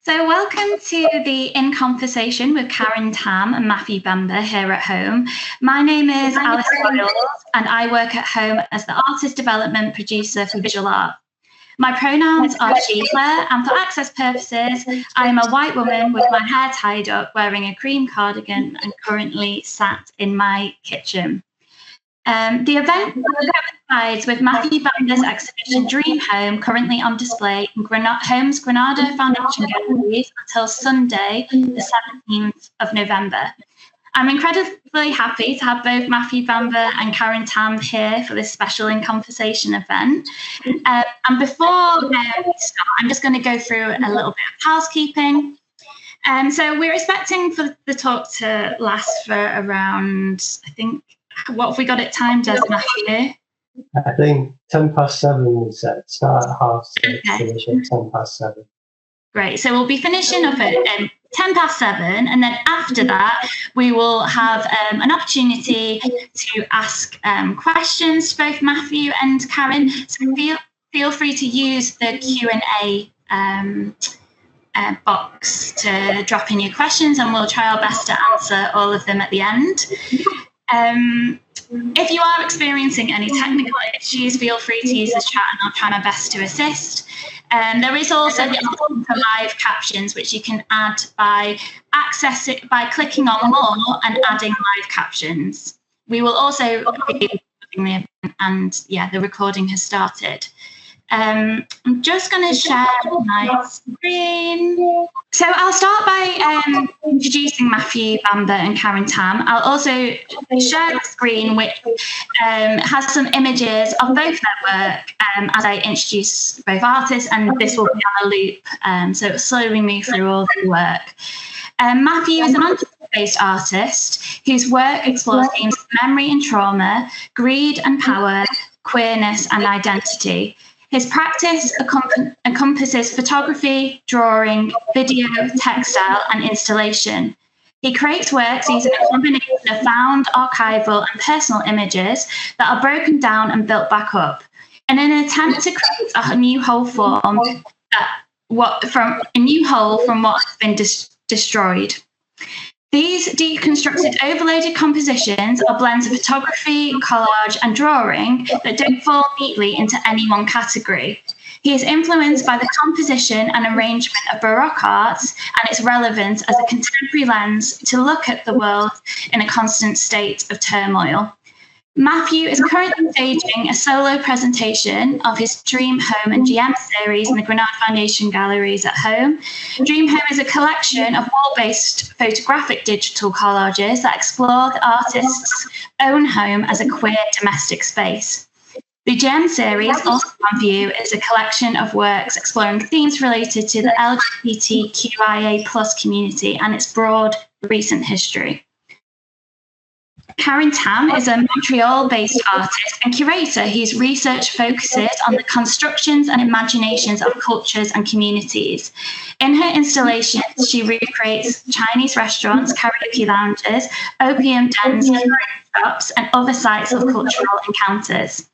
So welcome to the In Conversation with Karen Tam and Matthew Bamber here at home. My name is Alice Boyle and I work at home as the Artist Development Producer for Visual Art. My pronouns are she, her, and for access purposes, I am a white woman with my hair tied up, wearing a cream cardigan and currently sat in my kitchen. The event coincides with Matthew Bamber's exhibition Dream Home, currently on display in Home's Granada Foundation Galleries until Sunday, the 17th of November. I'm incredibly happy to have both Matthew Bamber and Karen Tam here for this special In Conversation event. And before we start, I'm just going to go through a little bit of housekeeping. So we're expecting for the talk to last for around, I think, what have we got it timed as, Matthew? I think 7:10 is set. Start at 6:30, finish at 7:10. Great. So we'll be finishing up at 7:10, and then after that, we will have an opportunity to ask questions to both Matthew and Karen. So feel free to use the Q&A box to drop in your questions, and we'll try our best to answer all of them at the end. If you are experiencing any technical issues, feel free to use the chat and I'll try my best to assist. There is also the option for live captions, which you can add by clicking on more and adding live captions. We will also be recording the event, and the recording has started. I'm just going to share my screen. So I'll start by introducing Matthew Bamber and Karen Tam. I'll also share the screen, which has some images of both their work as I introduce both artists, and this will be on a loop, so it'll slowly move through all the work. Matthew is an Ontario-based artist whose work explores themes of memory and trauma, greed and power, queerness and identity. His practice encompasses photography, drawing, video, textile, and installation. He creates works using a combination of found, archival, and personal images that are broken down and built back up in an attempt to create a new whole from what has been destroyed. These deconstructed, overloaded compositions are blends of photography, collage, and drawing that don't fall neatly into any one category. He is influenced by the composition and arrangement of Baroque arts and its relevance as a contemporary lens to look at the world in a constant state of turmoil. Matthew is currently staging a solo presentation of his Dream Home and GM series in the Granada Foundation Galleries at Home. Dream Home is a collection of wall-based photographic digital collages that explore the artist's own home as a queer domestic space. The GM series, also on view, is a collection of works exploring themes related to the LGBTQIA+ community and its broad recent history. Karen Tam is a Montreal-based artist and curator whose research focuses on the constructions and imaginations of cultures and communities. In her installations, she recreates Chinese restaurants, karaoke lounges, opium dens, shops, and other sites of cultural encounters.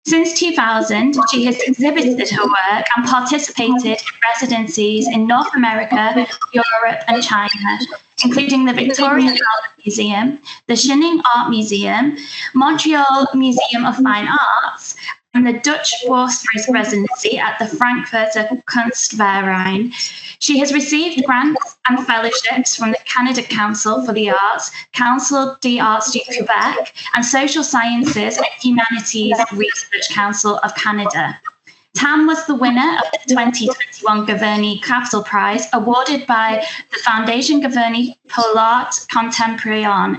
Since 2000, she has exhibited her work and participated in residencies in North America, Europe, and China, including the Victorian Albert Museum, the Shining Art Museum, Montreal Museum of Fine Arts, and the Dutch Bourse residency at the Frankfurter Kunstverein. She has received grants and fellowships from the Canada Council for the Arts, Council des Arts du Québec, and Social Sciences and Humanities Research Council of Canada. Tam was the winner of the 2021 Governy Capital Prize, awarded by the Fondation Governy pour l'Art Contemporain.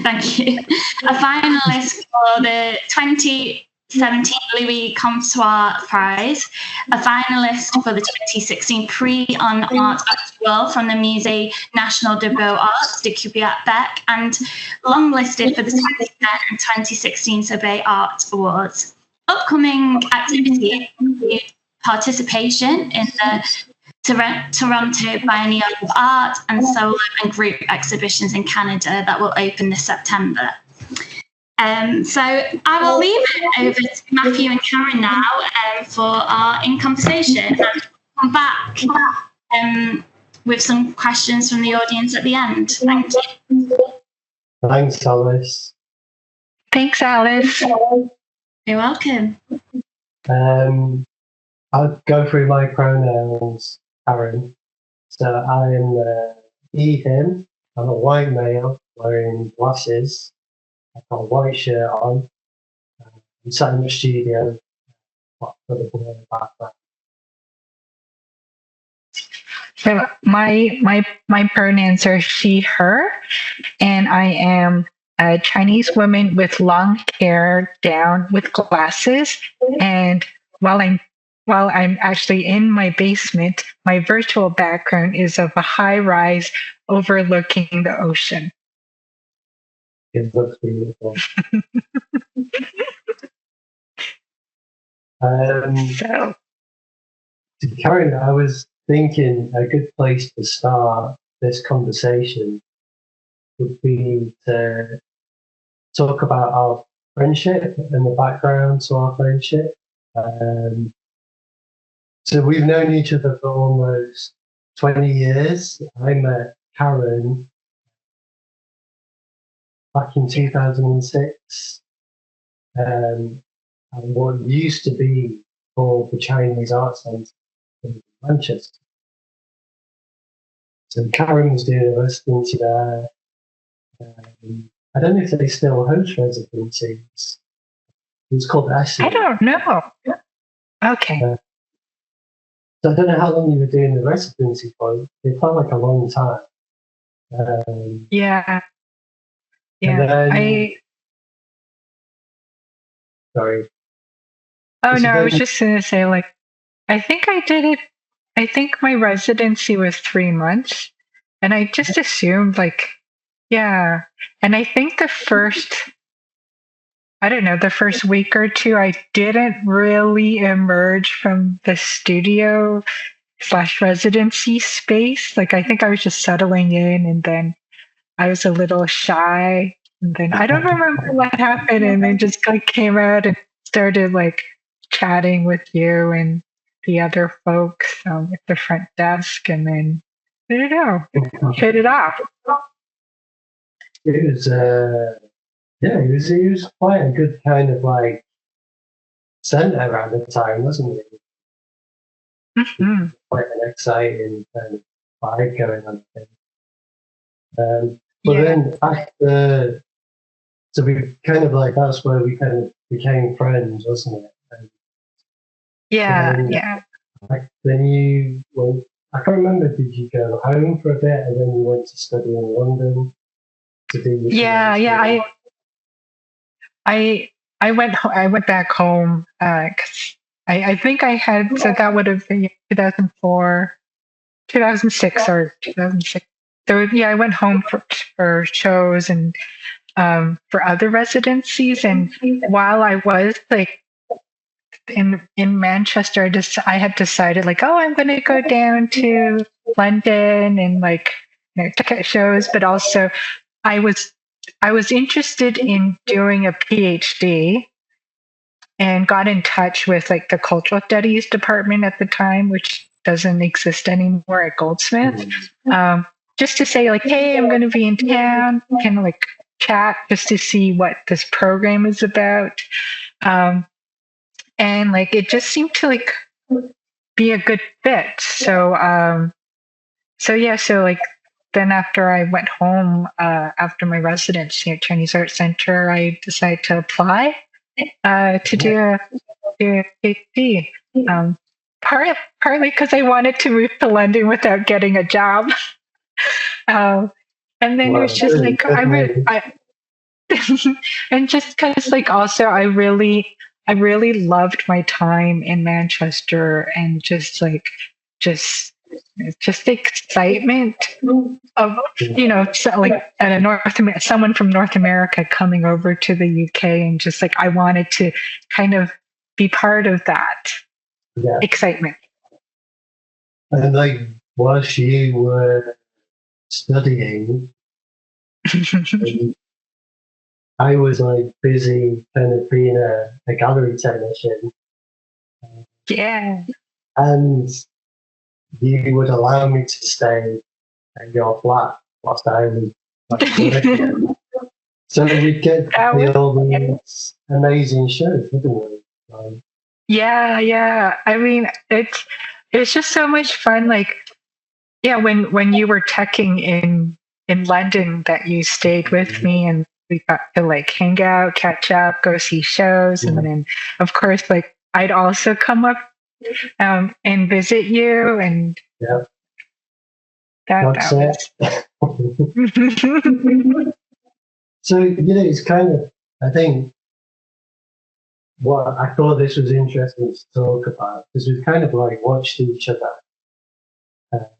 Thank you. A finalist for the 2017 Louis Comtois Prize, a finalist for the 2016 Prix en Art Actuelle from the Musée National de Beaux-Arts de Québec, and longlisted for the 2010 and 2016 Sorbet Art Awards. Upcoming activities include participation in the Toronto Biennial of Art and solo and group exhibitions in Canada that will open this September. So I will leave it over to Matthew and Karen now for our In Conversation. come back with some questions from the audience at the end. Thank you. Thanks, Alice. Thanks, Alice. You're welcome. I'll go through my pronouns, Karen. So I am he, him. I'm a white male wearing glasses. I've got a white shirt on. I'm sat in the studio. Got the blue background. So my pronouns are she, her, and I am a Chinese woman with long hair down with glasses. And while I'm actually in my basement, my virtual background is of a high rise overlooking the ocean. It looks beautiful. So, Karen, I was thinking a good place to start this conversation would be to talk about our friendship and the background to our friendship. So we've known each other for almost 20 years. I met Karen back in 2006 at what used to be called the Chinese Arts Centre in Manchester. So Karen was doing a residency there. I don't know if they still host residencies. It was called Essence. I don't know. Okay. So I don't know how long you were doing the residency for. It felt like a long time. Yeah. Then, sorry. Oh no, I was just gonna say, like, I think I did it. I think my residency was 3 months, and I just assumed, like, yeah. And I think the first week or two, I didn't really emerge from the studio / residency space. Like, I think I was just settling in, and then I was a little shy, and then I don't remember what happened, and then just like came out and started like chatting with you and the other folks at the front desk, and then I don't know, hit it off. It was it was quite a good kind of like centre at the time, wasn't it? Mm-hmm. Quite an exciting kind of vibe going on. But then after, so we kind of like, that's where we kind of became friends, wasn't it? Like, then I can't remember, did you go home for a bit and then you went to study in London to do your I went back home because I think I had, so that would have been 2006 or 2006. So yeah, I went home for shows and for other residencies, and while I was like in Manchester, I had decided, like, oh, I'm going to go down to London and like, check out shows, but also I was interested in doing a PhD and got in touch with like the cultural studies department at the time, which doesn't exist anymore at Goldsmith. Just to say, like, hey, I'm going to be in town, can like chat just to see what this program is about. And like, it just seemed to like be a good fit. So like then after I went home, after my residency at Chinese Art Center, I decided to apply to do a PhD. Partly because I wanted to move to London without getting a job. And then it was just like, and just because like also I really loved my time in Manchester, and just the excitement of, so like someone from North America coming over to the UK, and just like I wanted to kind of be part of that excitement. And like, whilst you were studying, I was like busy kind of being a gallery technician. Yeah. And you would allow me to stay at your flat whilst I was working. So we'd get all these amazing shows, wouldn't we? Like, yeah. I mean, it's just so much fun. Like, yeah, when you were teching in London, that you stayed with me, and we got to like hang out, catch up, go see shows, and then of course, like I'd also come up and visit you, and yeah. that was. So, it's kind of, I think, what I thought this was interesting to talk about, because we've kind of like watched each other. Like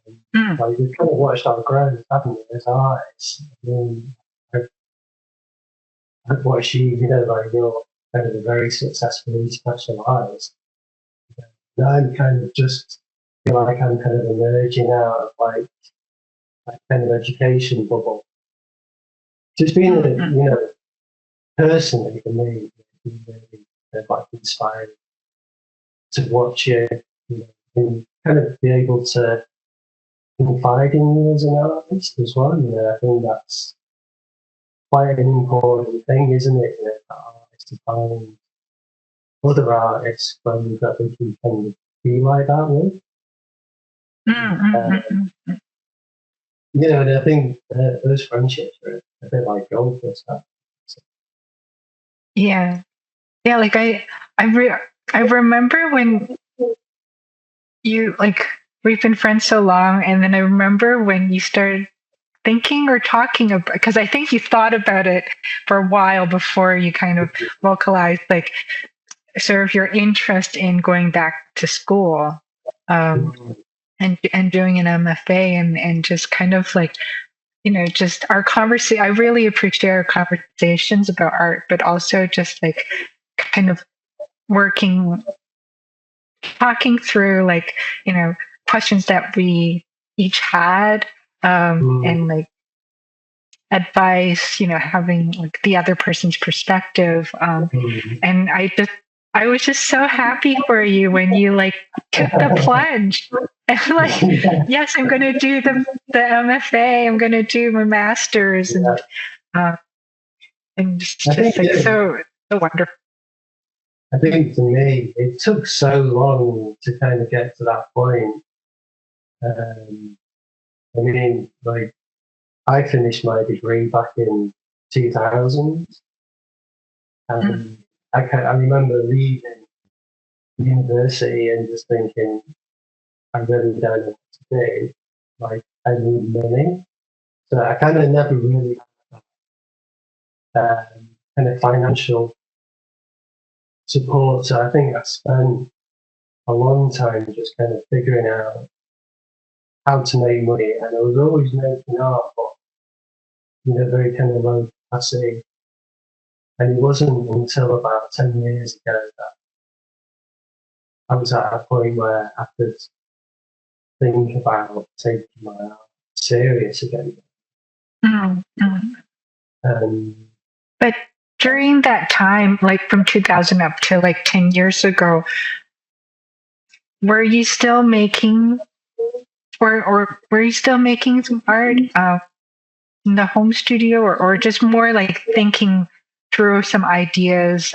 we've kind of watched our growth, haven't we, as artists. I've watched you, like you're kind of a very successfully specialised. And I'm kind of just feel like I'm kind of emerging out of like kind of education bubble. So it's been, personally for me, it's been really like inspiring to watch you, and kind of be able to confide in you as an artist as well. I think that's quite an important thing, isn't it? For artists to find other artists that they can kind of be like that with. And I think those friendships are a bit like gold for us. Yeah. Like I remember when you like we've been friends so long, and then I remember when you started thinking or talking about, because I think you thought about it for a while before you kind of vocalized like sort of your interest in going back to school, and doing an MFA, and just kind of like just our conversation. I really appreciate our conversations about art, but also just like kind of talking through like questions that we each had, and like advice, having like the other person's perspective, and I was just so happy for you when you like took the plunge. And like, yes, I'm going to do the MFA. I'm going to do my master's, and just like so wonderful. I think for me, it took so long to kind of get to that point. I mean, like, I finished my degree back in 2000, and I remember leaving university and just thinking, I really don't know what to do. Like, I need money. So I kind of never really had kind of financial support. So I think I spent a long time just kind of figuring out how to make money. And I was always making art, but, very kind of low capacity. And it wasn't until about 10 years ago that I was at a point where I could think about taking my art serious again. But during that time, like from 2000 up to like 10 years ago, were you still making, or were you still making some art in the home studio, or just more like thinking through some ideas?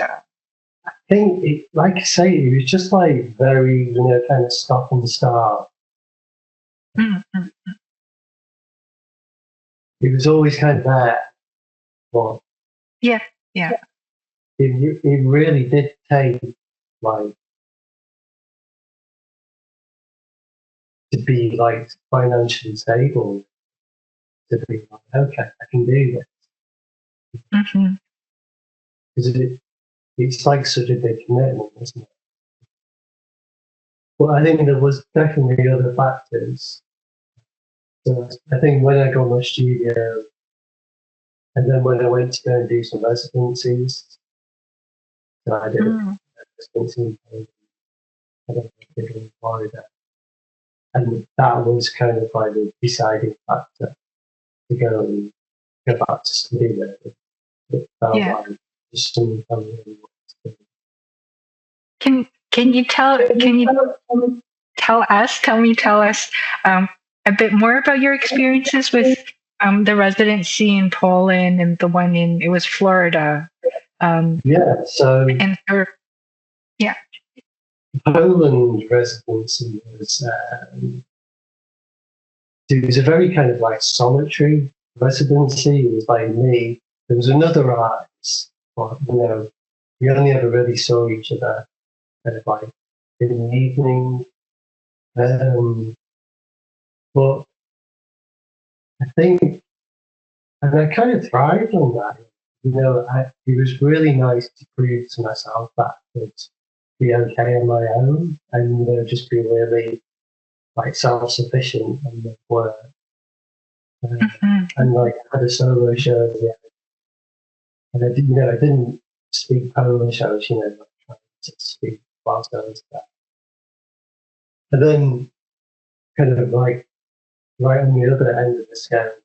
I think, like I say, it was just like very, kind of stop and start. It was always kind of there. But yeah. It really did take like to be like financially stable to be like, okay, I can do this. Because it's like such a big commitment, isn't it? But I think there was definitely other factors. So I think when I got my studio, and then when I went to go and do some residencies, so I did a residency in Florida. And that was kind of like the deciding factor to go back to study there. It felt like just something I really wanted to do. Can you tell us a bit more about your experiences with the residency in Poland and the one in Florida. So and yeah, Poland residency was it was a very kind of like solitary residency. It was like me. There was another artist, but we only ever really saw each other kind of like in the evening. But I think, and I kind of thrived on that. It was really nice to prove to myself that I could be okay on my own and just be really like self-sufficient and the work. And like I had a solo show, and I didn't speak Polish. I was, like trying to speak whilst I was there. And then, kind of like right on the other end of the scale,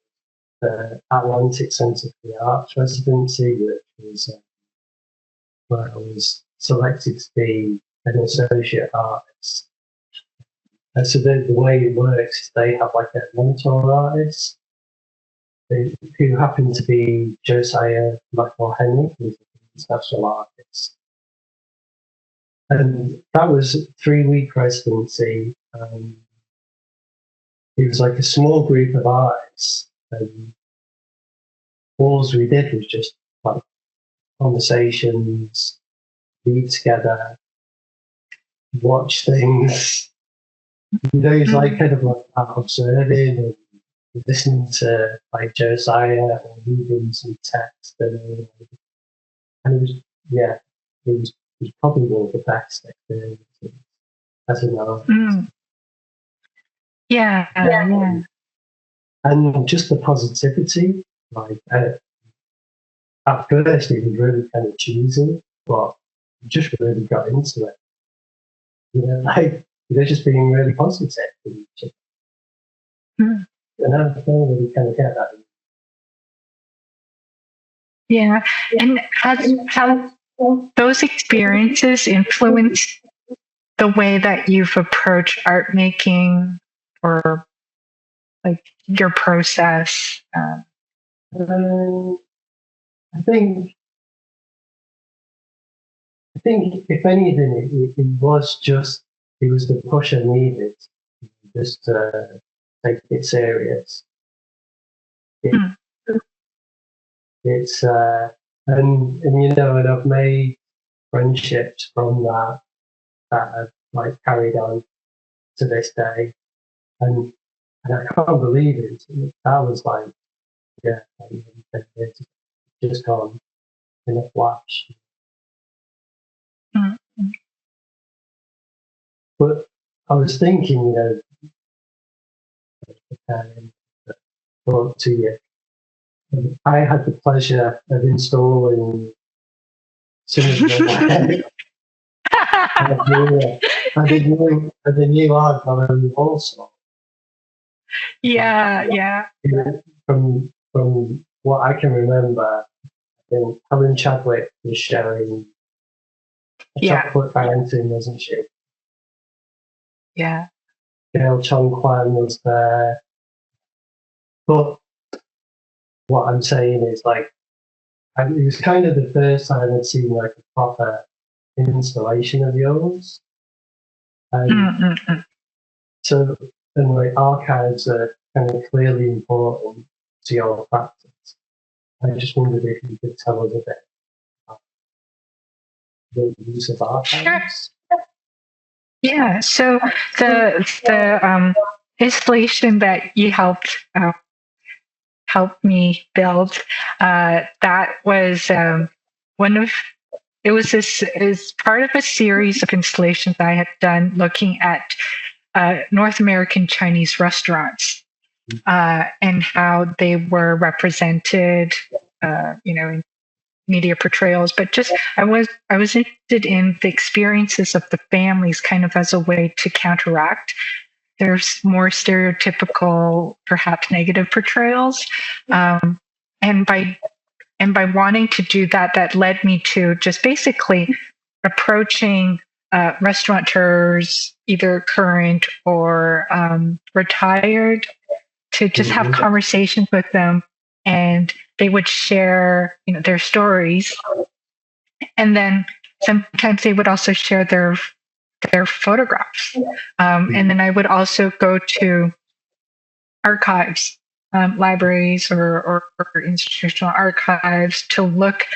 the Atlantic Centre for the Arts residency, which was where I was selected to be an associate artist. And so the way it works is they have like a mentor artist who happened to be Josiah McElhenney, who's an international artist. And that was a 3-week residency. It was like a small group of artists. And all we did was just like conversations, be together, watch things. It's like kind of like observing and listening to like Josiah and reading some text, and it was it was probably one of the best experiences as an artist. Yeah. And just the positivity, like at first it was really kind of cheesy, but just really got into it. Just being really positive with each other. And I don't really kind of get that. Yeah, and how those experiences influence the way that you've approached art making or like your process? I think if anything, it was the push I needed just to take it serious. It's and I've made friendships from that I've like carried on to this day, and I can't believe it. That was like it's just gone in a flash. But I was thinking, talk to you. I had the pleasure of installing some of the new art gallery also. Yeah. From what I can remember, I think Helen Chadwick was showing a chocolate fountain, wasn't she? Yeah. Gail Chong Kwan was there. But what I'm saying is, like, it was kind of the first time I'd seen like a proper installation of yours. So, and like archives are kind of clearly important to your practice. I just wondered if you could tell us a bit about the use of archives. Yeah. So the installation that you helped me build, that was is part of a series of installations I had done looking at North American Chinese restaurants and how they were represented, in media portrayals. But just I was interested in the experiences of the families, kind of as a way to counteract there's more stereotypical, perhaps negative portrayals, and by wanting to do that, that led me to just basically approaching restaurateurs, either current or retired, to just have conversations with them, and they would share, their stories, and then sometimes they would also share their photographs, and then I would also go to archives, libraries or institutional archives, to look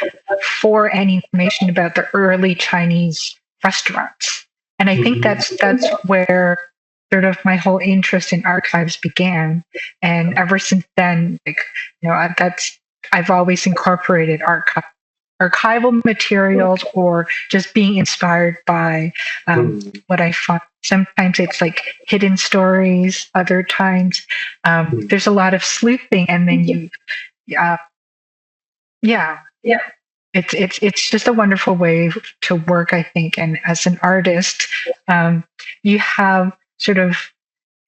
for any information about the early Chinese restaurants. And I think that's where sort of my whole interest in archives began. And ever since then, I've always incorporated archival materials, or just being inspired by what I find. Sometimes it's like hidden stories. Other times, there's a lot of sleuthing, and then it's just a wonderful way to work, I think. And as an artist, you have sort of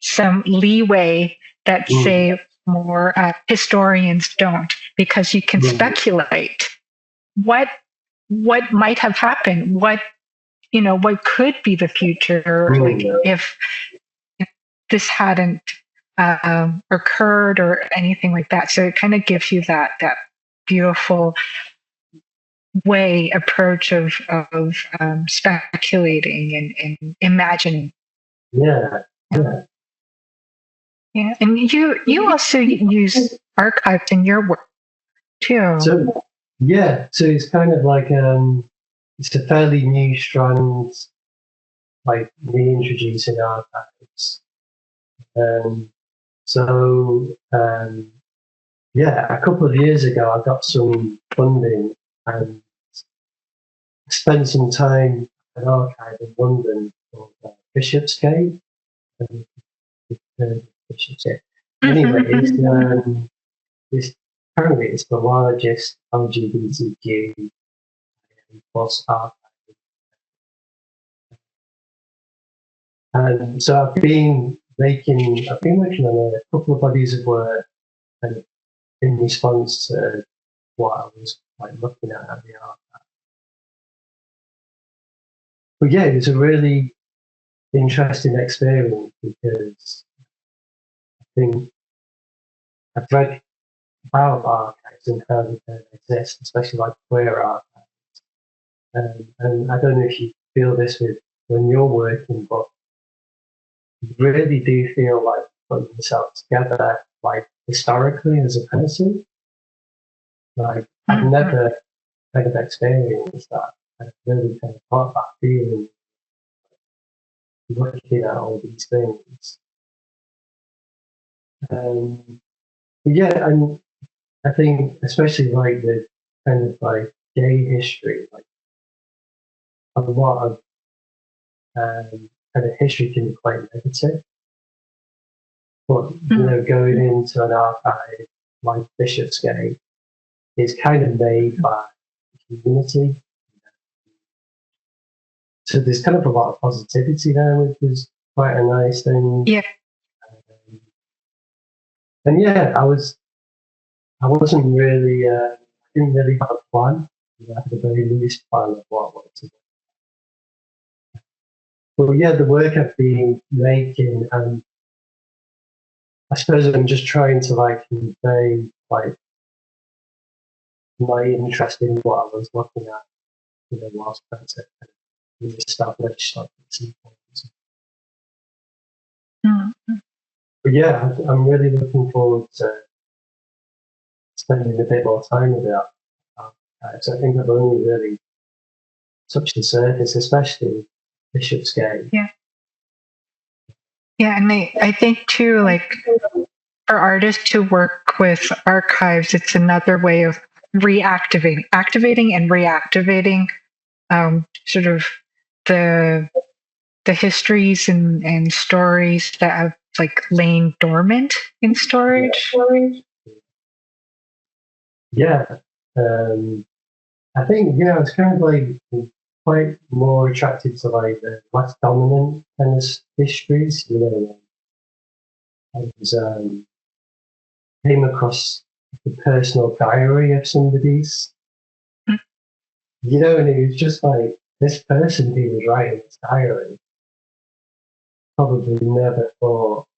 some leeway that say more historians don't, because you can speculate what might have happened, what could be the future, like if this hadn't occurred or anything like that. So it kind of gives you that beautiful approach of speculating and imagining. Yeah. And you also use archives in your work too. So it's kind of like it's a fairly new strand, like me introducing archives. A couple of years ago, I got some funding and spent some time at an archive in London called Bishopsgate. Bishopsgate. Anyway, apparently it's the largest LGBTQIA plus archive. And so I've been working on a couple of bodies of work, and in response to what I was looking at the archive. But yeah, it was a really interesting experience, because I think I've read about archives and how they can exist, especially like queer archives. And I don't know if you feel this when you're working, but you really do feel like putting yourself together, like historically as a person. Like I've never kind of experienced that. I've really kind of got that feeling looking at all these things. And I think especially like the kind of like gay history, like a lot of kind of history can be quite negative. But going into an archive like Bishopsgate is kind of made by the community. So there's kind of a lot of positivity there, which is quite a nice thing. Yeah. I wasn't really, I didn't really have a plan. I had a very loose plan of what I wanted to do. But yeah, the work I've been making, and I suppose I'm just trying to convey my interest in what I was looking at, whilst trying to establish points. But yeah, I'm really looking forward to spending a bit more time with it. So I think I've only really touched the surface, especially Bishopsgate. Yeah. Yeah, and I think too, for artists to work with archives, it's another way of activating and reactivating sort of the histories and stories that have lain dormant in storage. Yeah. I think, I was kind of quite more attracted to the less dominant kind of histories. I was came across the personal diary of somebody's, and it was just this person who was writing this diary probably never thought,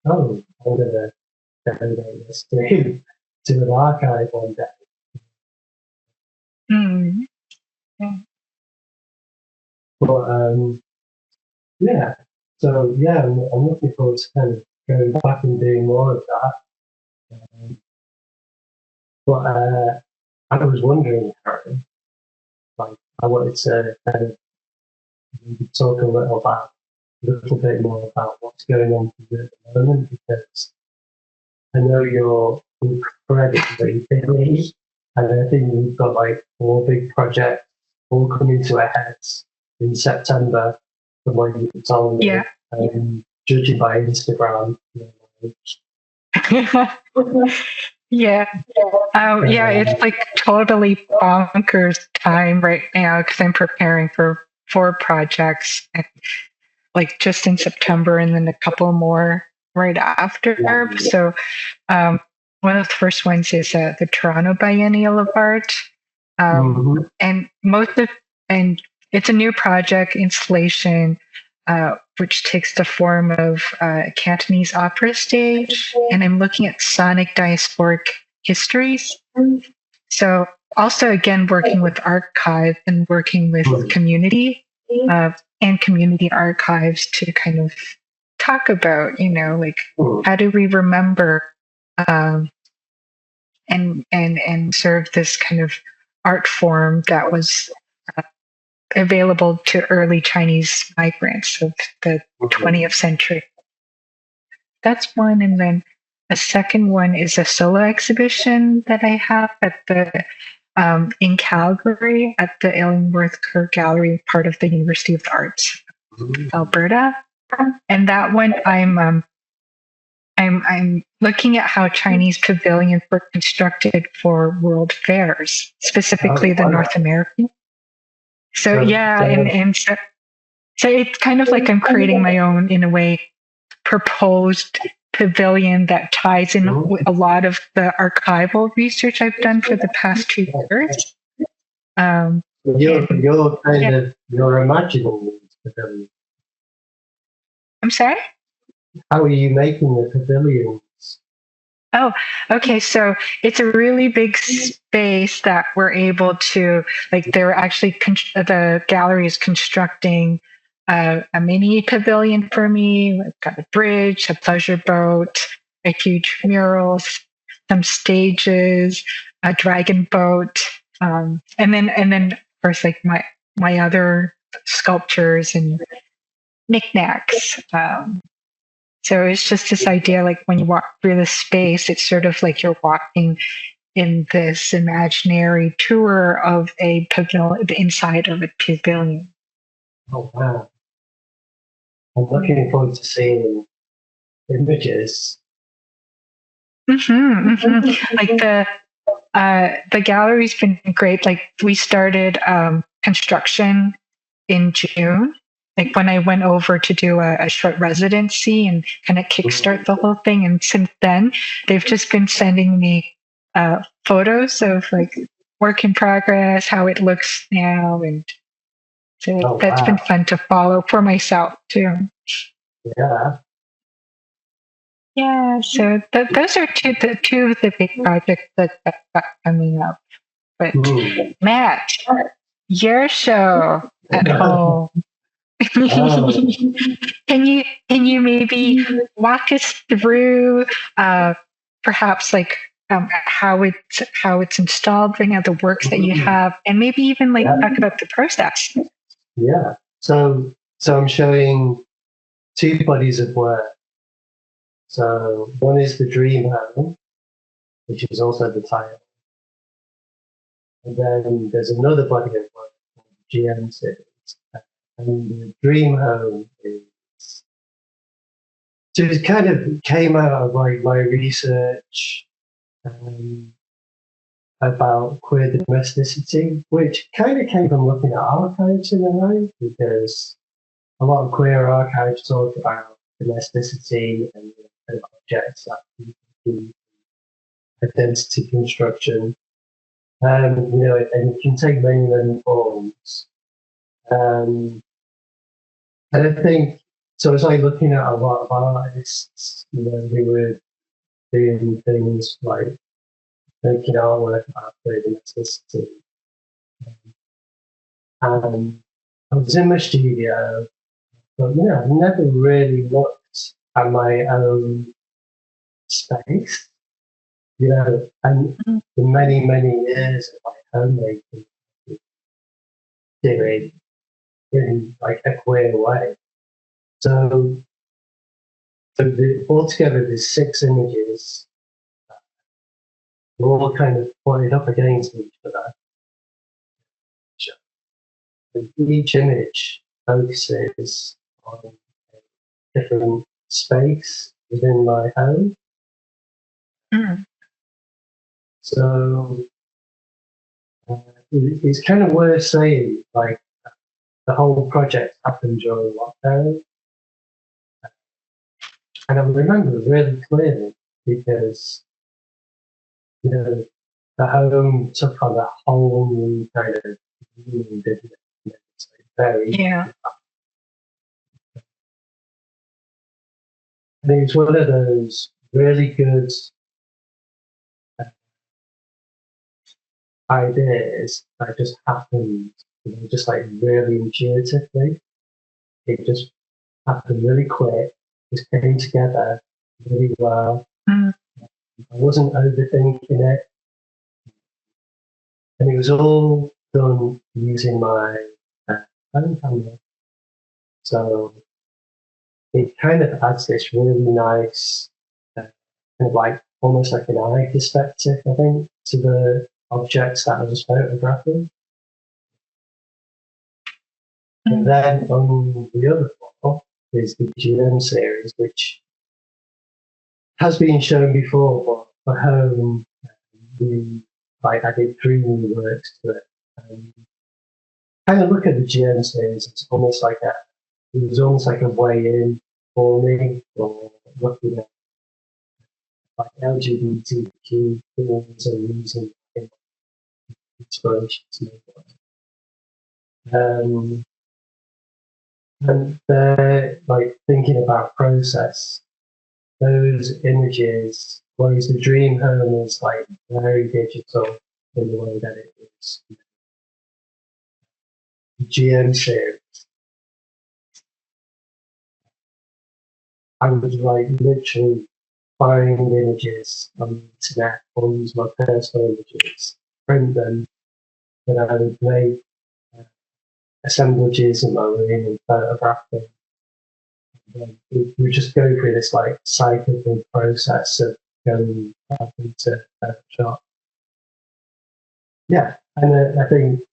oh, I'm going to donate this to an archive one day. Mm. Yeah. But yeah, so yeah, I'm looking forward to kind of going back and doing more of that. But I was wondering, Karen, like I wanted to kind of talk a little bit more about what's going on for you at the moment, because I know you're incredibly busy, and I think you've got like 4 big projects all coming to a head in September, from what you told me. Yeah. Judging by Instagram. Yeah. It's like totally bonkers time right now because I'm preparing for 4 projects, like just in September, and then a couple more right after. Yeah. So one of the first ones is the Toronto Biennial of Art, and it's a new project installation, which takes the form of a Cantonese opera stage, and I'm looking at sonic diasporic histories. So also, again, working with archive and working with community and community archives to kind of talk about, like how do we remember and serve this kind of art form that was available to early Chinese migrants of the 20th century. That's one. And then a second one is a solo exhibition that I have at the in Calgary at the Illingworth Kerr Gallery, part of the University of the Arts of Alberta. And that one I'm looking at how Chinese pavilions were constructed for world fairs, specifically the North American. So so it's kind of like I'm creating my own, in a way, proposed pavilion that ties in with a lot of the archival research I've done for the past 2 years. You're imagining these pavilions. I'm sorry? How are you making the pavilions? Oh, okay. So it's a really big space that we're able to, like, they're actually, the gallery is constructing a mini pavilion for me. We've got a bridge, a pleasure boat, a huge mural, some stages, a dragon boat, and then of course, like my other sculptures and knickknacks. So it's just this idea, like when you walk through the space, it's sort of like you're walking in this imaginary tour of a pavilion, the inside of a pavilion. Oh, wow. I'm looking forward to seeing images. Like the gallery's been great. Like we started construction in June. Like when I went over to do a short residency and kind of kickstart the whole thing. And since then, they've just been sending me photos of like work in progress, how it looks now. And so that's been fun to follow for myself too. Yeah. Yeah, so those are two of the big projects that got coming up. But Matt, your show at home. Can you maybe walk us through perhaps like how it's installed right now, the works that you have, and maybe even like talk about the process? Yeah. So I'm showing 2 bodies of work. So one is the Dream Home, which is also the title, and then there's another body of work called the GM series. And the Dream Home is, so it kind of came out of like my research about queer domesticity, which kind of came from looking at archives in a way, because a lot of queer archives talk about domesticity and objects that people do, identity construction, and it can take many forms. And I think, so I was like looking at a lot of artists, who were doing things like making artwork about domesticity. And I was in my studio, but I've never really looked at my own space, and for many, many years of like homemaking, doing in like a queer way. So altogether, there's 6 images, all kind of pointed up against each other. And each image focuses on a different space within my home. So it's kind of worth saying, like, the whole project happened during lockdown. And I remember really clearly because, the home took on a whole new kind of meaning, didn't it? It's like very. Yeah. And it was one of those really good ideas that just happened, just like really intuitively. It just happened really quick, just came together really well. I wasn't overthinking it. And it was all done using my phone camera. So it kind of adds this really nice, kind of like almost like an eye perspective, I think, to the objects that I was photographing. And then on the other floor is the GM series, which has been shown before, but for home, I did 3 new works to it. Kind of look at the GM series, it was almost like a way in for me, or looking at like LGBTQ things and using inspiration to make it. And like thinking about process, those images, whereas the dream home is like very digital in the way that it is. The GM series, I would like literally find images on the internet or use my personal images, print them, then I would make assemblages in my room and photograph them. We just go through this like cyclical process of going back into Photoshop. Yeah, and I think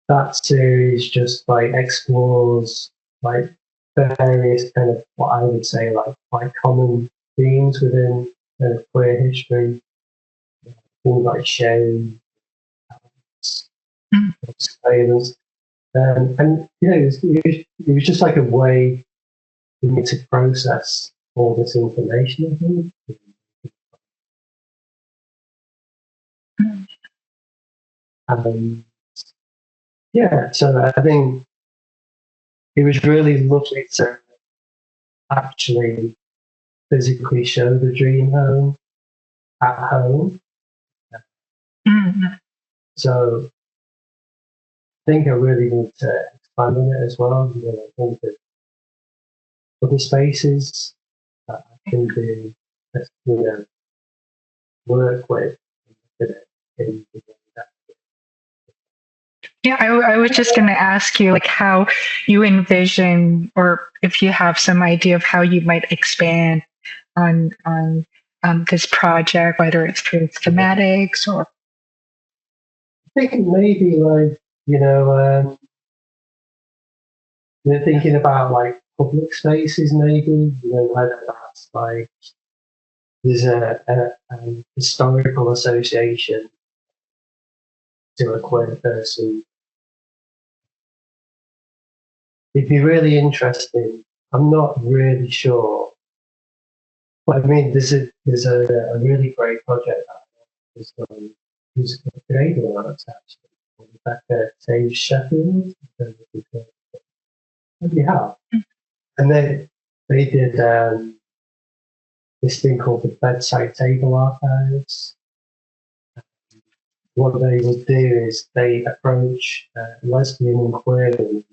that series just like explores like various kind of what I would say like common themes within queer history, things like shame, surveillance, and it was just like a way for me to process all this information. Yeah, so I think it was really lovely to actually physically show the dream home at home. So I think I really need to expand on it as well. I think that other spaces that I can do, work with in that. Yeah, I was just going to ask you, like, how you envision, or if you have some idea of how you might expand on this project, whether it's through thematics or. I think maybe like thinking about like public spaces, maybe whether that's like there's a historical association to a queer person. It'd be really interesting. I'm not really sure, but I mean, there's a really great project that is musical Canadian arts actually. Rebecca Taves Sheffield. Maybe have. And they did this thing called the Bedside Table Archives. What they would do is they approach lesbian and queer women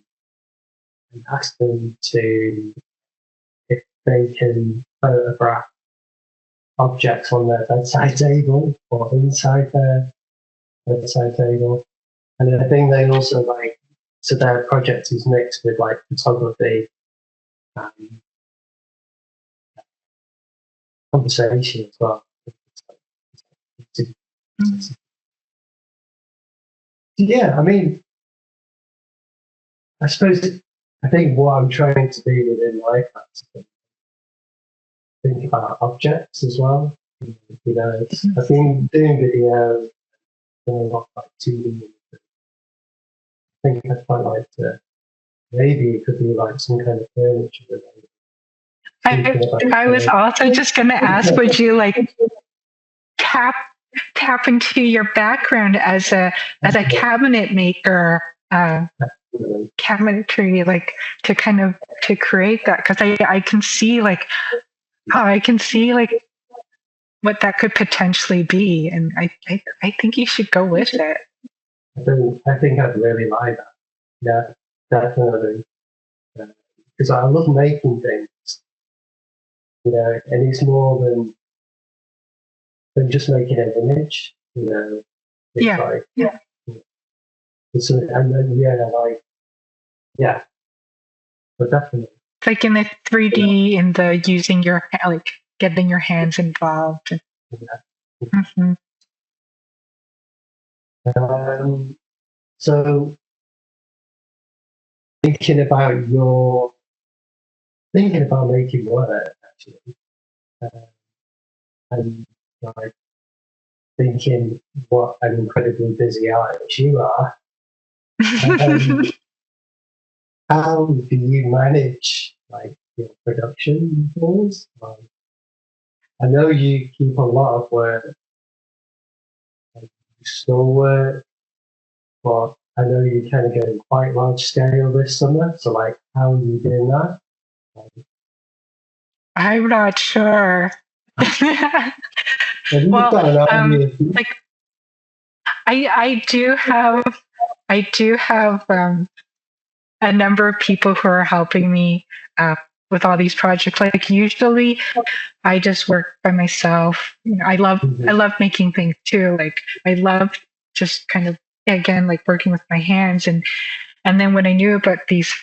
and ask them if they can photograph objects on their bedside table or inside their bedside table. And I think they also so their project is mixed with photography and conversation as well. Yeah, I mean, I think what I'm trying to do within life is think about objects as well. I've been doing videos, doing a lot like 2D. I think I'd quite like to, maybe it could be like some kind of furniture. I was also just going to ask, would you tap into your background as a cabinet maker, cabinetry, to kind of to create that? Because I can see what that could potentially be, and I think you should go with it. I think I'd really like that. Yeah, definitely. Because I love making things, and it's more than just making an image, It's It's but definitely. Like in the 3D, in the using your getting your hands involved. Mm-hmm. So thinking about making work actually, and thinking what an incredibly busy artist you are. How do you manage your production goals? I know you keep a lot of work, still work, but I know you're kind of getting quite large scale this summer. So how are you doing that? I'm not sure. Well, I do have a number of people who are helping me with all these projects. Usually, I just work by myself. I love making things too. I love just kind of working with my hands, and then when I knew about these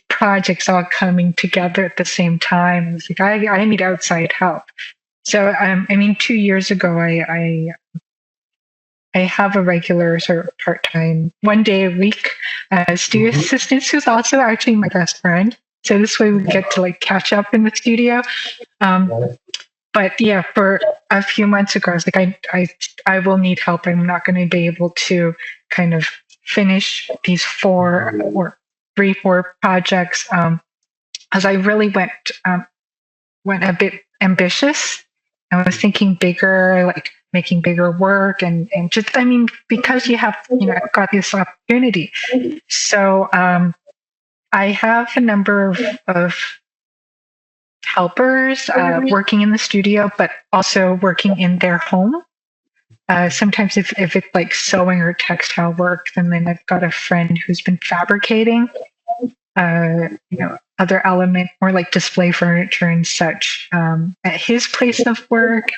projects all coming together at the same time, I was like, I need outside help. So 2 years ago, I have a regular sort of part-time, 1 day a week studio assistant who's also actually my best friend. So this way we get to catch up in the studio. But yeah, for a few months ago, I was like, I will need help. I'm not going to be able to kind of finish these 4 projects, as I really went a bit ambitious. I was thinking bigger, making bigger work, and just because you have got this opportunity. So I have a number of helpers working in the studio, but also working in their home. Sometimes if it's sewing or textile work, then I've got a friend who's been fabricating, other element, or display furniture and such at his place of work.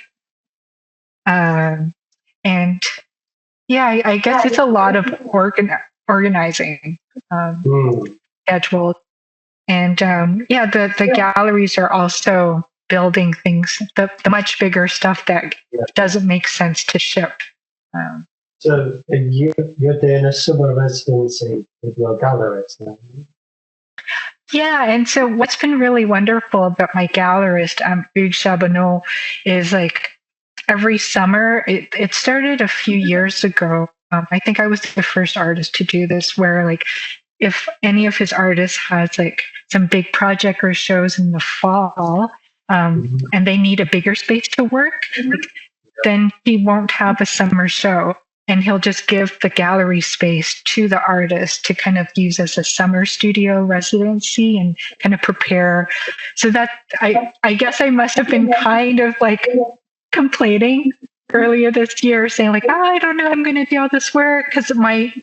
And yeah, I guess it's a lot of organizing schedule. And the galleries are also building things, the much bigger stuff that doesn't make sense to ship. So you're doing a summer residency with your gallerist now? Yeah, and so what's been really wonderful about my gallerist, Hugues Chabonneau, is every summer, it started a few years ago. I think I was the first artist to do this, where if any of his artists has some big project or shows in the fall, and they need a bigger space to work, then he won't have a summer show. and he'll just give the gallery space to the artist to kind of use as a summer studio residency and kind of prepare. So that I guess I must have been kind of like complaining earlier this year, saying like, I don't know, I'm going to do all this work, because my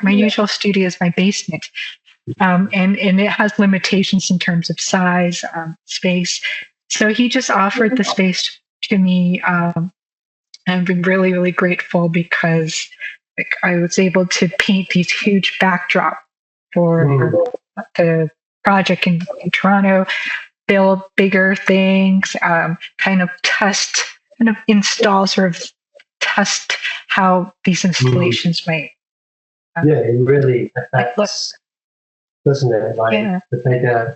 usual studio is my basement, and it has limitations in terms of size, space. So he just offered the space to me. I've been really, really grateful, because like I was able to paint these huge backdrop for the project in Toronto, build bigger things, kind of install, sort of test how these installations might. It really affects, doesn't it? Like the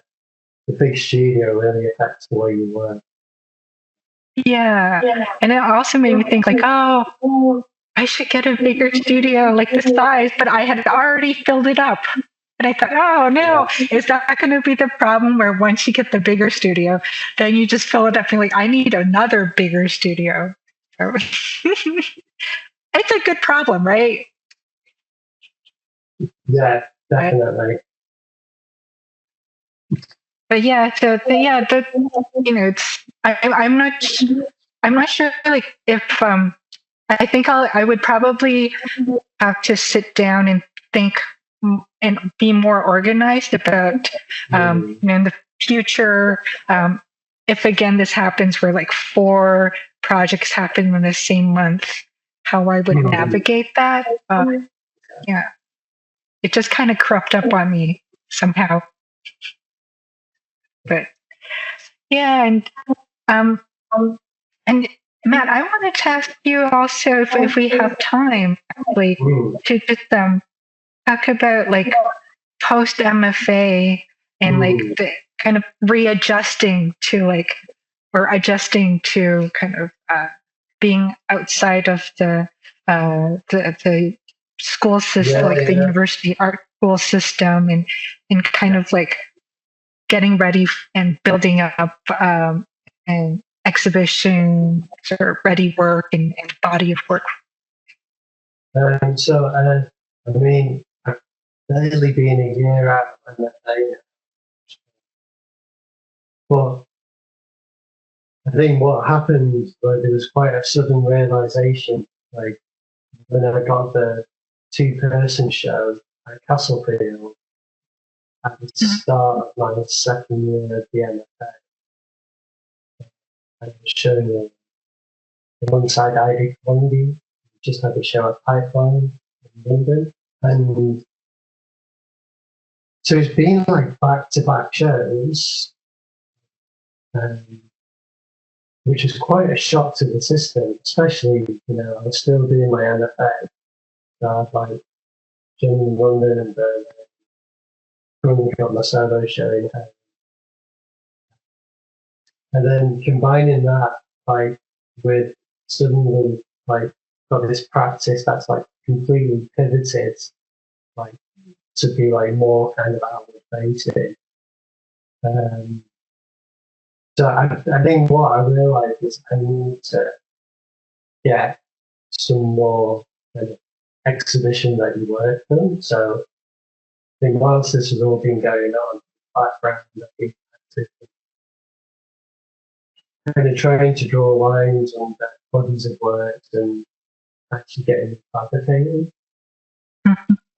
big studio really affects the way you work. Yeah. And it also made me think like, oh, I should get a bigger studio like this size, but I had already filled it up. And I thought, oh no, is that going to be the problem where once you get the bigger studio, then you just fill it up and like, I need another bigger studio. So it's a good problem, right? Yeah, definitely. But yeah, so it's I'm not sure like if I think I would probably have to sit down and think and be more organized about in the future, if again this happens where like 4 projects happen in the same month, how I would navigate that. Yeah, it just kind of crept up on me somehow. But yeah, and Matt, I wanted to ask you also if we have time actually to just talk about like post MFA and like the kind of readjusting to like, or adjusting to kind of being outside of the school system, like the university art school system, and kind of like getting ready and building up an exhibition or ready work and body of work. So I mean, I've barely been a year out of MFA, but I think what happened was there was quite a sudden realization, like when I got the 2-person show at Castlefield at the start of my second year of the MFA. I was showing alongside Ivy Columbia, just had a show at Pipeline in London. And so it's been like back-to-back shows, which was quite a shock to the system, especially, I was still doing my MFA. So I had like Germany, London, and Berlin. Currently got my solo show in hand. And then combining that like with suddenly like got this practice that's like completely pivoted like to be like more kind of outward facing. So I think what I realized is I need to get some more kind of exhibition that you work on. So I think whilst this has all been going on, background that we kind of trying to draw lines on the bodies of work and actually getting fabricated. I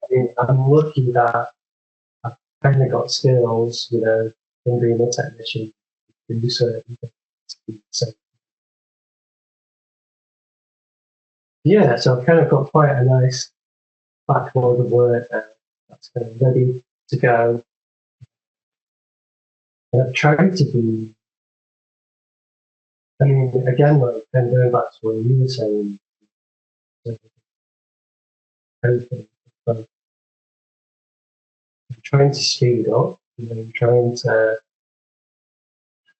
mean, I'm lucky that I've kind of got skills, from being a technician to do certain things. So, yeah, so I've kind of got quite a nice backlog of work now that's kind of ready to go. And I've tried to be, I mean, again, like, kind of going back to what you were saying, but I'm trying to speed up, trying to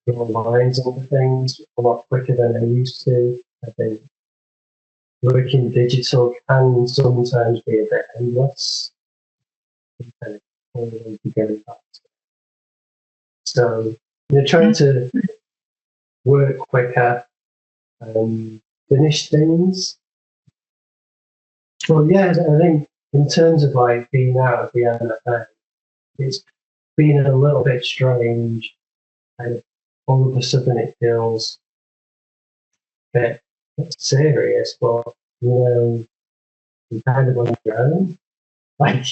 draw lines on things a lot quicker than I used to. I think working digital can sometimes be a bit endless. Kind of always be going back to it. So trying to work quicker, finish things. Well, yeah, I think in terms of like being out of the MFA, it's been a little bit strange, and all of a sudden it feels a bit serious. But you're kind of on your own. Like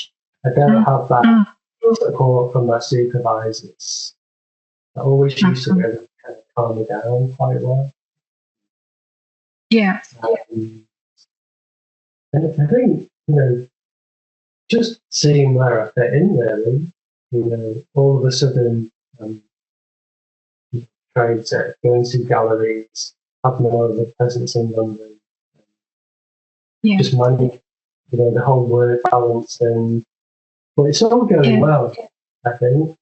I don't have that support from my supervisors. I always used to really kind of calm me down quite well. Yeah. And I think, just seeing where I fit in really, all of a sudden, trying to go into galleries, have more of a presence in London, just manage, the whole work balance, but it's all going well, I think.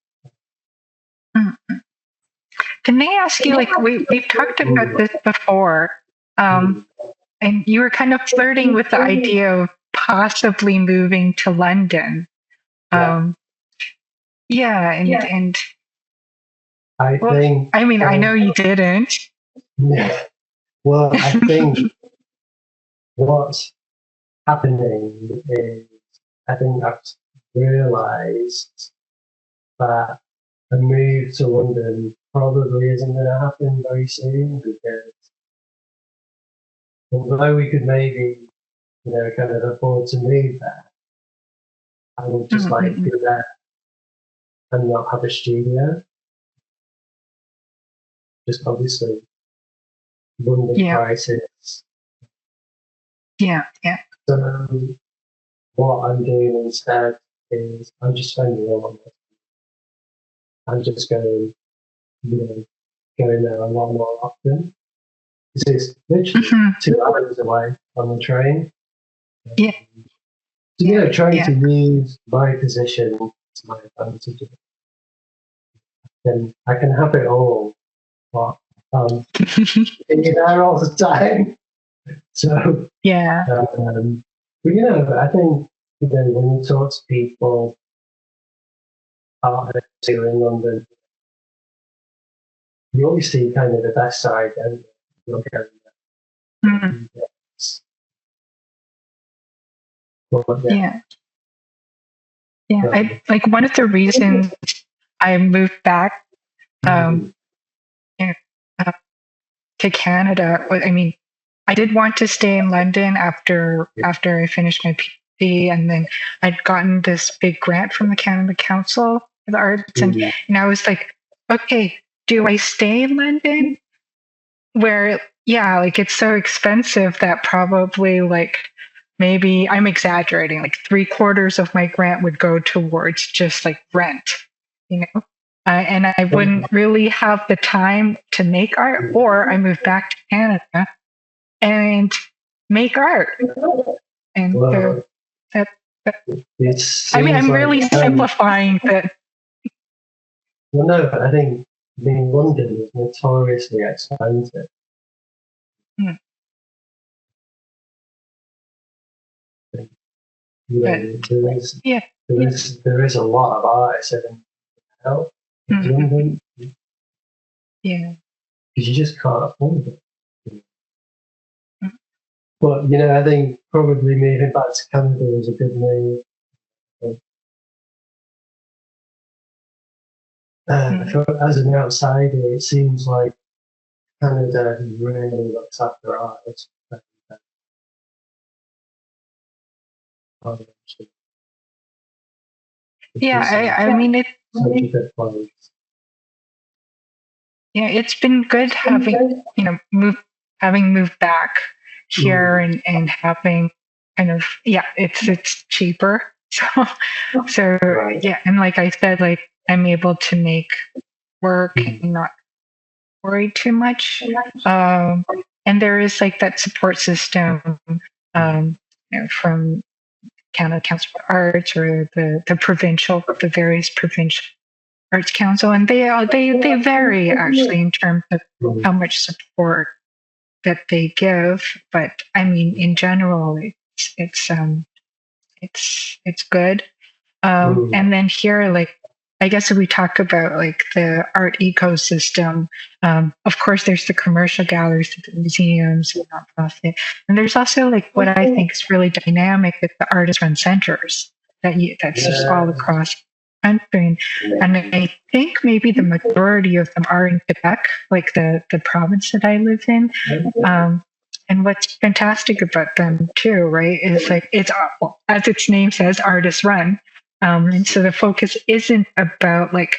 Can I ask you, like, we've talked about this before, and you were kind of flirting with the idea of possibly moving to London. And I think. I mean, I know you didn't. Yeah. Well, I think what's happening is I think I've realised that a move to London probably isn't going to happen very soon, because although we could maybe, kind of afford to move there, I would just like be there and not have a studio. Just obviously London prices. Yeah. So what I'm doing instead is I'm just spending all my money. I'm just going there a lot more often. It's literally 2 hours away on the train. So, trying to use my position to my advantage. Then I can have it all, but you're there all the time. So, but I think, when you talk to people here in London, you always see kind of the best side, and look at Like one of the reasons I moved back to Canada, I mean, I did want to stay in London after I finished my PhD, and then I'd gotten this big grant from the Canada Council for the Arts, and I was like, okay, do I stay in London, where like it's so expensive that probably, like, maybe I'm exaggerating, like 3/4 of my grant would go towards just like rent, and I wouldn't really have the time to make art, or I moved back to Canada and make art. And I mean, I'm really simplifying that. Well, no, but I think London is notoriously expensive. There is a lot of artists in London. Because you just can't afford it. But I think probably moving back to Canada is a good move. As an outsider, it seems like Canada really looks after artists. I mean, it's such a good place. It's been good having having moved back here and having kind of it's cheaper. So and like I said, like I'm able to make work and not worry too much. And there is like that support system from Canada Council for Arts, or the various provincial Arts Council, and they vary actually in terms of how much support that they give. But I mean, in general, it's good. And then here, like I guess if we talk about like the art ecosystem, of course, there's the commercial galleries, the museums, and nonprofit, and there's also like what I think is really dynamic with the artist-run centers that's just all across the country. And I think maybe the majority of them are in Quebec, like the province that I live in. And what's fantastic about them too, right, is like it's, as its name says, artist run. And so the focus isn't about like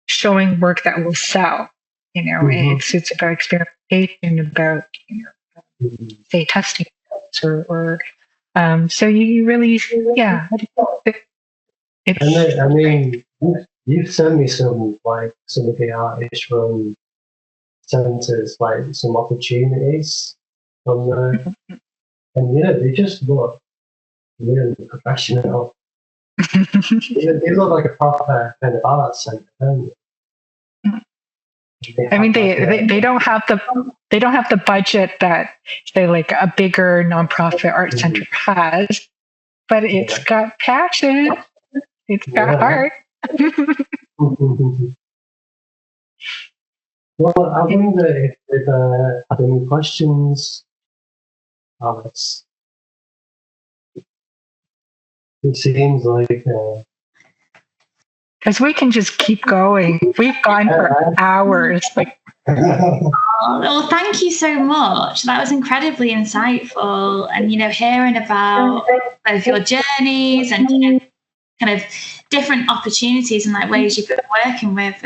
showing work that will sell, it's about experimentation, about, say, testing or so you really, yeah. I mean, you've sent me some of the artists run centres, like some opportunities on there. And they just look really professional. They look like a proper kind of art centre, don't they? I mean, they don't have the budget that, say, like a bigger nonprofit art center has, but it's got passion. It's got heart. Well, I wonder if they've had any questions, Alice. It seems like... Because we can just keep going. We've gone for hours. Well, thank you so much. That was incredibly insightful. And, hearing about both your journeys and, kind of different opportunities and like ways you've been working with,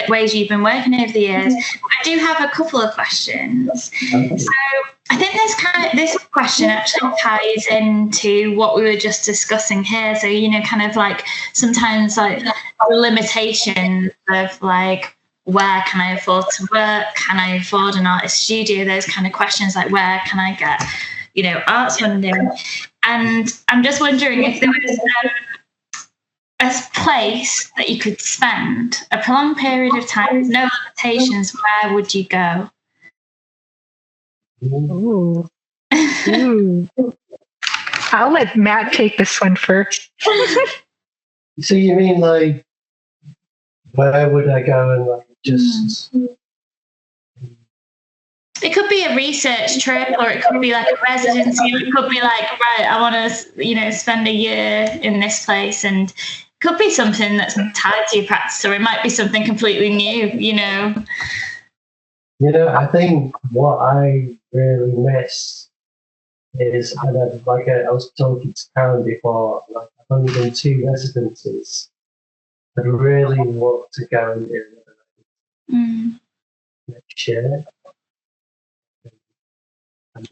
ways you've been working over the years. I do have a couple of questions. So I think this question actually ties into what we were just discussing here. So, kind of like sometimes like the limitations of like, where can I afford to work? Can I afford an artist studio? Those kind of questions, like where can I get, arts funding? And I'm just wondering if there was a place that you could spend a prolonged period of time with no limitations, where would you go? Ooh. I'll let Matt take this one first. So you mean like, where would I go and like just... It could be a research trip, or it could be like a residency. It could be like, right, I want to, spend a year in this place, and it could be something that's tied to your practice, or it might be something completely new, I think what I really miss is, and I was talking to Karen before, like I've only done 2 residencies. I'd really want to go and do it next year. I'm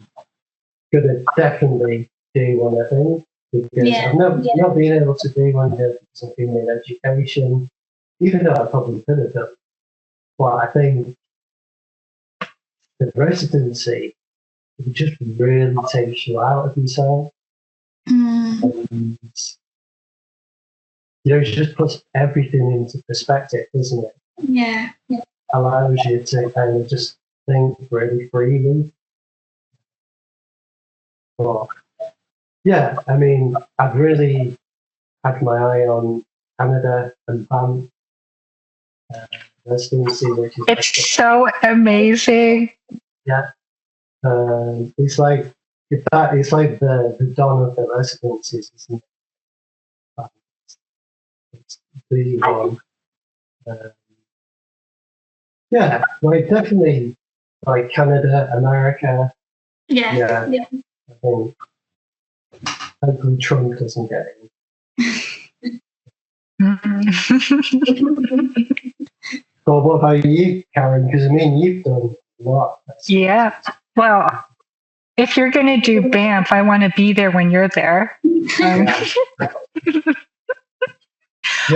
going to definitely do one, I think, because I've not been able to do one here because I've been in education, even though I probably could have done. But I think the residency, it just really takes you out of yourself. And, it just puts everything into perspective, doesn't it? Yeah. Allows you to kind of just think really freely. But yeah, I mean, I've really had my eye on Canada and Tam residency, which is so amazing. Yeah, it's like the dawn of the residencies, isn't it? It's the one. Yeah, like definitely like Canada, America. Yeah. I think hopefully Trump doesn't get in. Well, what about you, Karen? Because I mean, you've done a lot. Yeah. Well, if you're going to do Banff, I want to be there when you're there.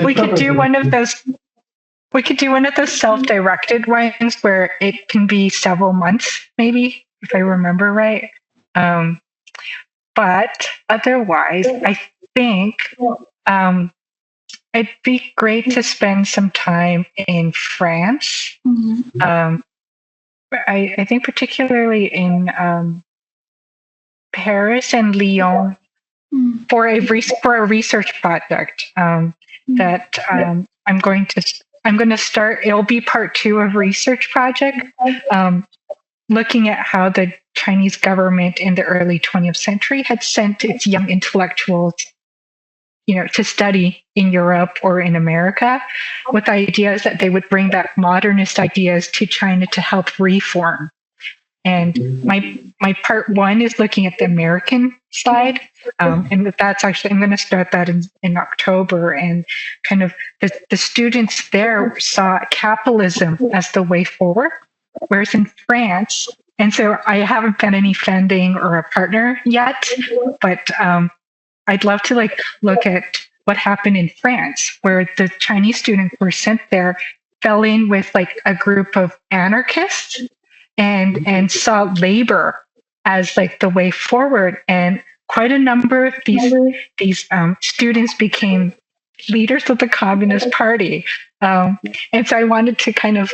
We could do one of those. We could do one of those self-directed ones where it can be several months, maybe, if I remember right. But otherwise, I think it'd be great to spend some time in France. I think particularly in Paris and Lyon for a research project. that I'm going to start. It'll be part 2 of research project, looking at how the Chinese government in the early 20th century had sent its young intellectuals, to study in Europe or in America, with ideas that they would bring back modernist ideas to China to help reform. And my part 1 is looking at the American side, and that's actually, I'm going to start that in October. And kind of the students there saw capitalism as the way forward, whereas in France, and so I haven't found any funding or a partner yet, but I'd love to look at what happened in France, where the Chinese students were sent there, fell in with a group of anarchists, and saw labor as the way forward. And quite a number of these students became leaders of the Communist Party. And so I wanted to kind of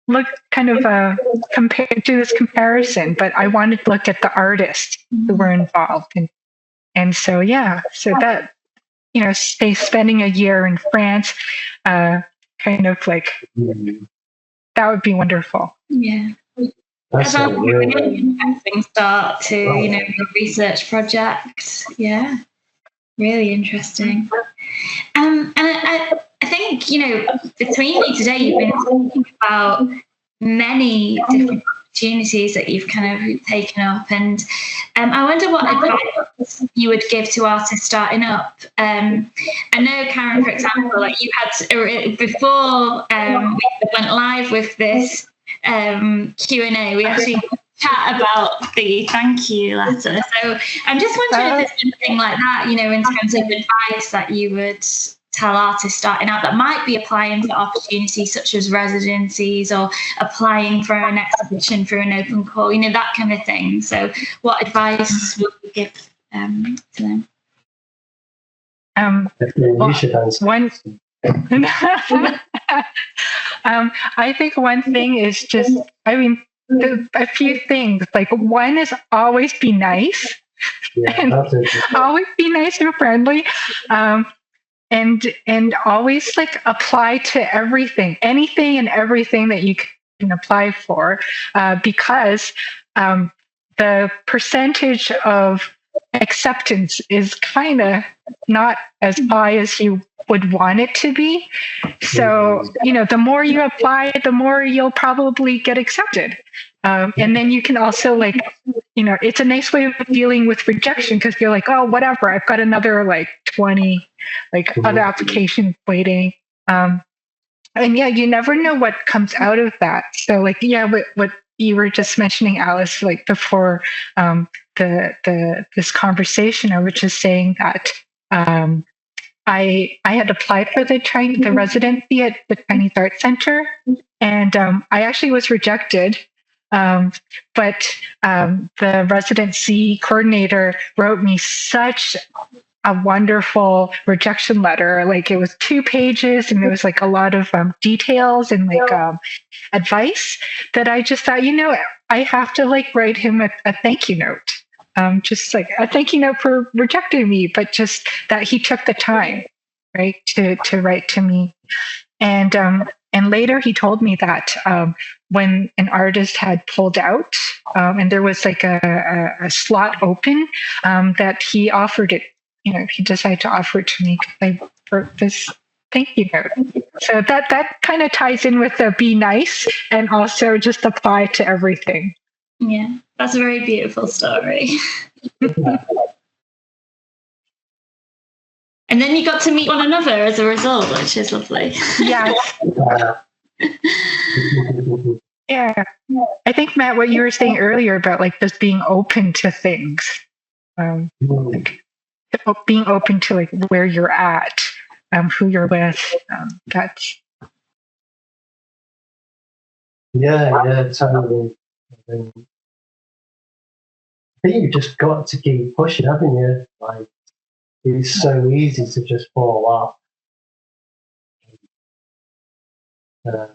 look do this comparison, but I wanted to look at the artists who were involved. And so, that, spending a year in France, that would be wonderful. Yeah. That's a really interesting start to, your research project. Yeah. Really interesting. And I think, between you today, you've been talking about many different opportunities that you've kind of taken up. And I wonder what advice you would give to artists starting up. I know, Karen, for example, you had, before we went live with this Q&A, we actually chat about the thank you letter. So I'm just wondering if there's something like that, in terms of advice that you would tell artists starting out that might be applying for opportunities such as residencies or applying for an exhibition through an open call, that kind of thing. So what advice would you give to them? you should answer. I think one thing is just, a few things. One is always be nice. And always be nice and friendly. And always apply to anything and everything that you can apply for, because the percentage of acceptance is kind of not as high as you would want it to be. So, the more you apply, the more you'll probably get accepted. And then you can also it's a nice way of dealing with rejection, because you're oh, whatever, I've got another 20 other applications waiting. And you never know what comes out of that. So what you were just mentioning, Alice, before this conversation, I was just saying that I had applied for the residency at the Chinese Art Center, and I actually was rejected. But the residency coordinator wrote me such a wonderful rejection letter. It was 2 pages, and there was a lot of details and advice that I just thought, I have to write him a thank you note. Just a thank you note for rejecting me, but just that he took the time, right, to write to me. And later he told me that when an artist had pulled out, and there was a slot open, that he offered it. He decided to offer it to me for this thank you note. So that kind of ties in with the be nice and also just apply to everything. Yeah, that's a very beautiful story. And then you got to meet one another as a result, which is lovely. Yeah. Yeah. I think, Matt, what you were saying earlier about just being open to things, being open to where you're at, who you're with, that's. Yeah, totally. I think you've just got to keep pushing, haven't you? It's so easy to just fall off. And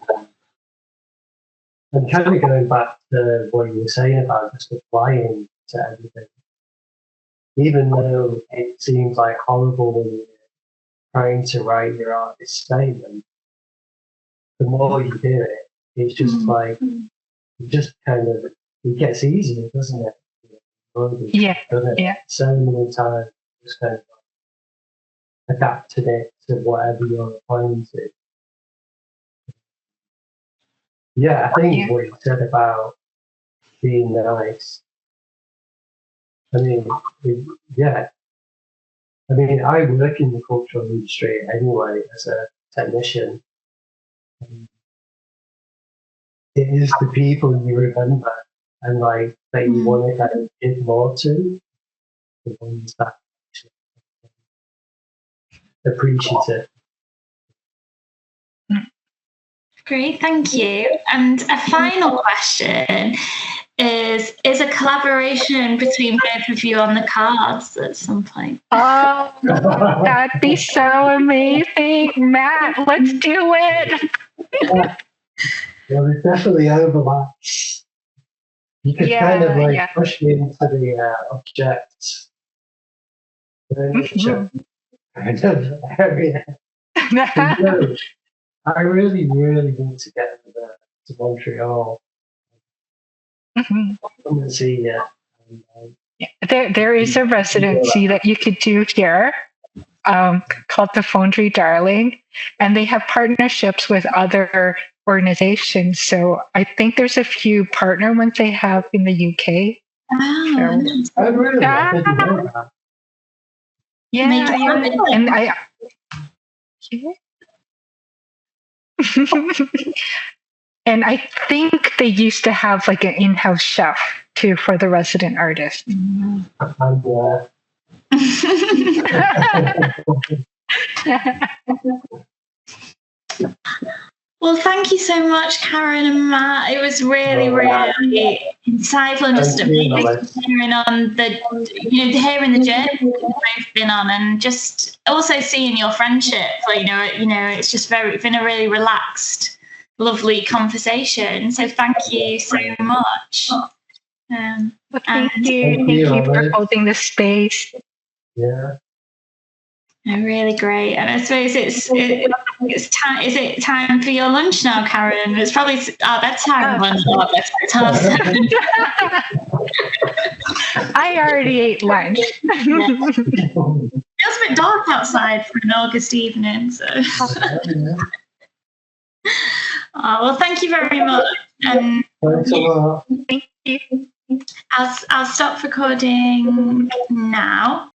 kind of going back to what you were saying about just applying to everything, even though it seems horrible when you're trying to write your artist statement, the more you do it, it's just like, it just kind of, it gets easier, doesn't it? Yeah. So many times, just kind of adapted it to whatever you're applying to. Yeah, I think what you said about being nice. I mean, I work in the cultural industry anyway as a technician. It is the people you remember and like that you want to kind of give more to, the ones that appreciative. Great, thank you. And a final question is a collaboration between both of you on the cards at some point? Oh, that'd be so amazing. Matt, let's do it. Well, there's definitely overlaps. You could kind of like push me into the object kind of area. I really need to get to Montreal. Come and see you. There is a residency that you could do here called the Fonderie Darling, and they have partnerships with other organizations. So I think there's a few partner ones they have in the UK. Oh, I really didn't know that. And and I think they used to have like an in-house chef too for the resident artist. Well, thank you so much, Karen and Matt. It was really insightful and just amazing hearing on hearing the journey you've both been on, and just also seeing your friendship. Like, it's just been a really relaxed, lovely conversation. So thank you so much. Thank you for holding the space. Yeah. Really great. And I suppose it's time. Is it time for your lunch now, Karen? It's probably our bedtime lunch. I already ate lunch. It feels a bit dark outside for an August evening. So. Well, thank you very much. Thanks a lot. Thank you. I'll stop recording now.